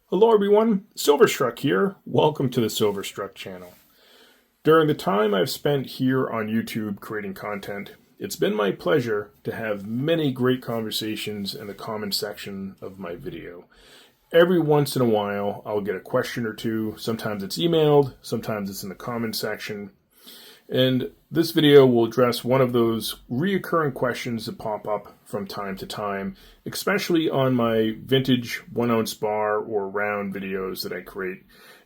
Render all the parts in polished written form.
Hello everyone, Silverstruck here. Welcome to the Silverstruck channel. During the time I've spent here on YouTube creating content, it's been my pleasure to have many great conversations in the comment section of my video. Every once in a while, I'll get a question or two. Sometimes it's emailed, sometimes it's in the comment section. And this video will address one of those reoccurring questions that pop up from time to time, especially on my vintage 1-ounce bar or round videos that I create.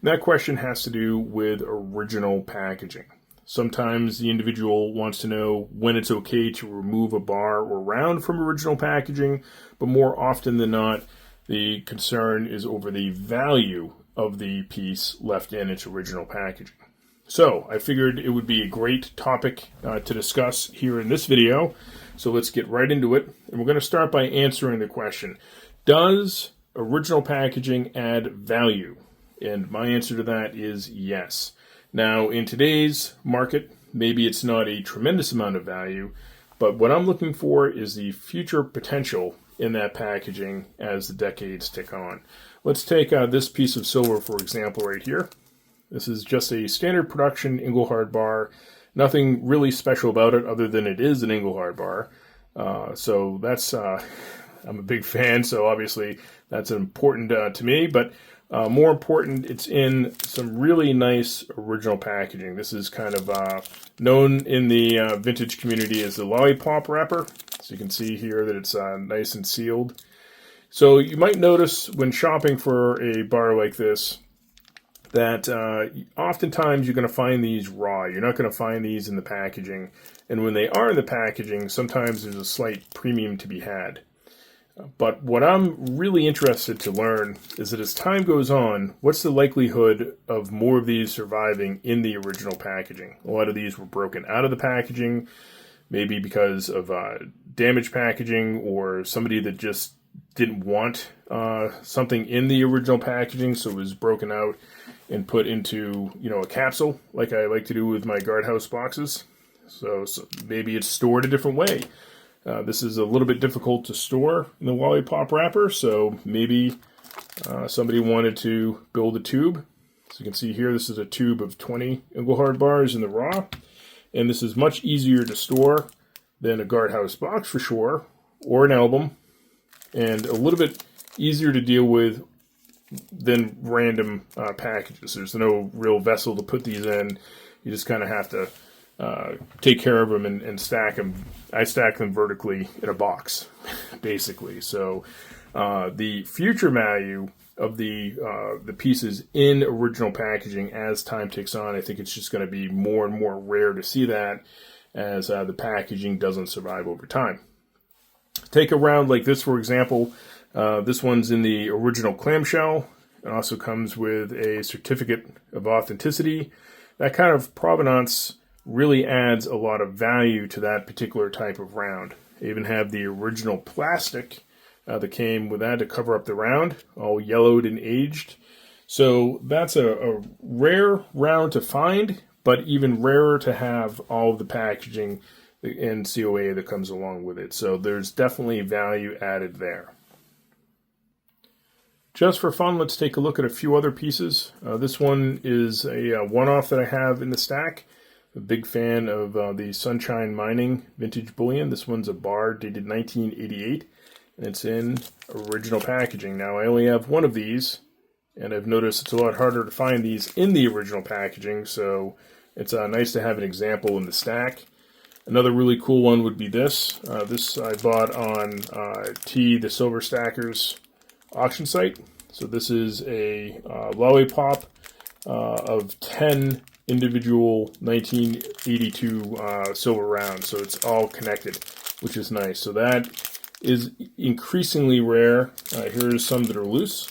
And that question has to do with original packaging. Sometimes the individual wants to know when it's okay to remove a bar or round from original packaging, but more often than not, the concern is over the value of the piece left in its original packaging. So I figured it would be a great topic to discuss here in this video. So let's get right into it. And we're going to start by answering the question, does original packaging add value? And my answer to that is yes. Now, in today's market, maybe it's not a tremendous amount of value, but what I'm looking for is the future potential in that packaging as the decades tick on. Let's take this piece of silver, for example, right here. This is just a standard production Engelhard bar. Nothing really special about it other than it is an Engelhard bar. So that's, I'm a big fan, so obviously that's important to me. But more important, it's in some really nice original packaging. This is kind of known in the vintage community as the lollipop wrapper. So you can see here that it's nice and sealed. So you might notice when shopping for a bar like this, that oftentimes you're going to find these raw. You're not going to find these in the packaging. And when they are in the packaging, sometimes there's a slight premium to be had. But what I'm really interested to learn is that as time goes on, what's the likelihood of more of these surviving in the original packaging? A lot of these were broken out of the packaging, maybe because of damaged packaging or somebody that just didn't want something in the original packaging, so it was broken out and put into, a capsule, like I like to do with my guardhouse boxes. So maybe it's stored a different way. This is a little bit difficult to store in the lollipop wrapper, so maybe somebody wanted to build a tube. So you can see here, this is a tube of 20 Engelhard bars in the raw, and this is much easier to store than a guardhouse box for sure, or an album, and a little bit easier to deal with than random packages. There's no real vessel to put these in. You just kind of have to take care of them and stack them. I stack them vertically in a box, basically. So the future value of the pieces in original packaging as time ticks on, I think it's just going to be more and more rare to see that as the packaging doesn't survive over time. Take a round like this, for example. This one's in the original clamshell. It also comes with a certificate of authenticity. That kind of provenance really adds a lot of value to that particular type of round. I even have the original plastic that came with that to cover up the round, all yellowed and aged. So that's a rare round to find, but even rarer to have all of the packaging and COA that comes along with it. So there's definitely value added there. Just for fun, let's take a look at a few other pieces. This one is a one-off that I have in the stack. A big fan of the Sunshine Mining Vintage Bullion. This one's a bar dated 1988, and it's in original packaging. Now, I only have one of these, and I've noticed it's a lot harder to find these in the original packaging, so it's nice to have an example in the stack. Another really cool one would be this. This I bought on the Silver Stackers auction site. So this is a lollipop of 10 individual 1982 silver rounds. So it's all connected, which is nice. So that is increasingly rare. Here's some that are loose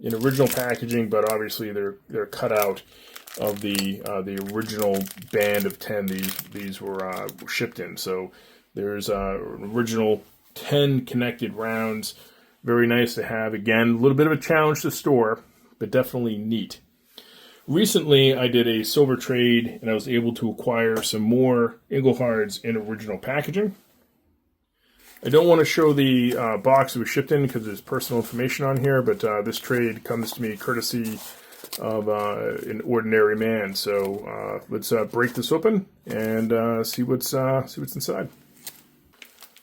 in original packaging, but obviously they're cut out of the original band of 10 these were shipped in. So there's an original 10 connected rounds. Very nice to have. Again, a little bit of a challenge to store, but definitely neat. Recently, I did a silver trade, and I was able to acquire some more Engelhards in original packaging. I don't want to show the box it was shipped in because there's personal information on here, but this trade comes to me courtesy of an ordinary man. So let's break this open and see what's inside.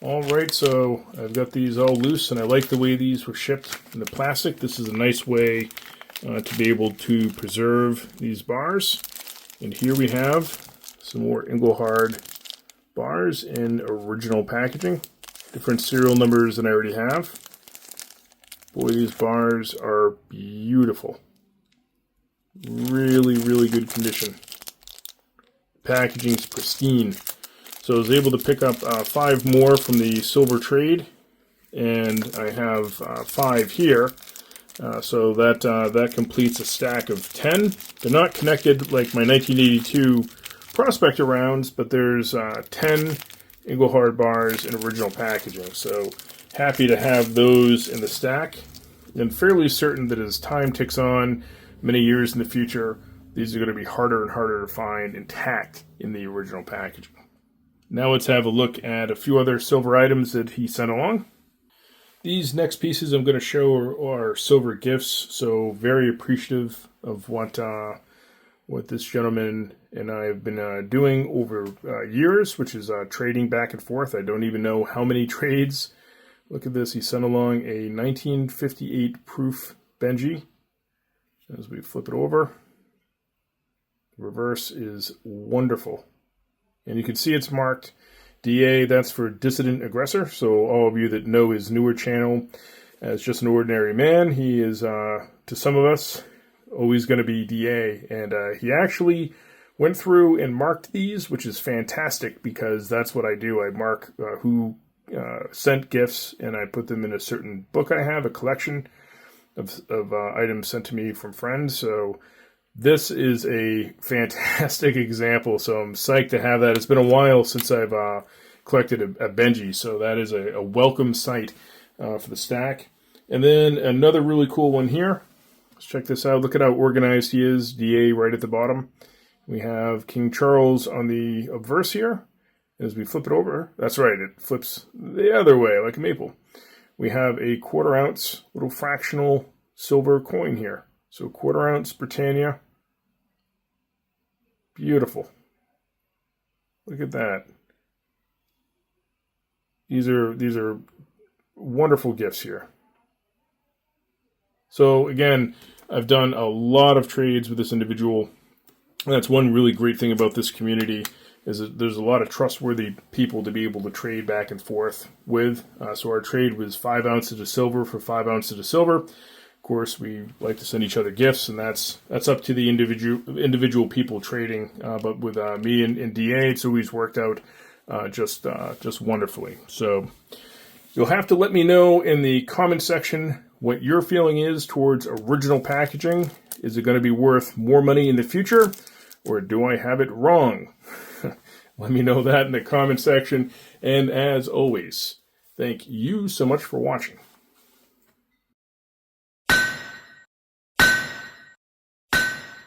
All right, so I've got these all loose, and I like the way these were shipped in the plastic. This is a nice way to be able to preserve these bars. And here we have some more Engelhard bars in original packaging. Different serial numbers than I already have. Boy, these bars are beautiful. Really, really good condition. Packaging's pristine. So I was able to pick up 5 more from the silver trade, and I have 5 here. So that completes a stack of 10. They're not connected like my 1982 Prospector rounds, but there's 10 Engelhard bars in original packaging. So happy to have those in the stack, and fairly certain that as time ticks on, many years in the future, these are going to be harder and harder to find intact in the original packaging. Now let's have a look at a few other silver items that he sent along. These next pieces I'm going to show are silver gifts, so very appreciative of what this gentleman and I have been doing over years, which is trading back and forth. I don't even know how many trades. Look at this. He sent along a 1958 proof Benji. As we flip it over, the reverse is wonderful. And you can see it's marked DA, that's for Dissident Aggressor. So all of you that know his newer channel as just an ordinary man, he is, to some of us, always going to be DA. And he actually went through and marked these, which is fantastic because that's what I do. I mark who sent gifts, and I put them in a certain book I have, a collection of items sent to me from friends. So this is a fantastic example, so I'm psyched to have that. It's been a while since I've collected a Benji, so that is a welcome sight for the stack. And then another really cool one here. Let's check this out. Look at how organized he is. DA right at the bottom. We have King Charles on the obverse here. As we flip it over, that's right, it flips the other way like a maple. We have a 1/4 ounce little fractional silver coin here. So 1/4 ounce Britannia. Beautiful. Look at that. These are wonderful gifts here. So again, I've done a lot of trades with this individual. That's one really great thing about this community, is that there's a lot of trustworthy people to be able to trade back and forth with. So our trade was 5 ounces of silver for 5 ounces of silver. Of course, we like to send each other gifts, and that's up to the individual people trading. But with me and DA, it's always worked out just wonderfully. So you'll have to let me know in the comment section what your feeling is towards original packaging. Is it going to be worth more money in the future, or do I have it wrong? Let me know that in the comment section. And as always, thank you so much for watching.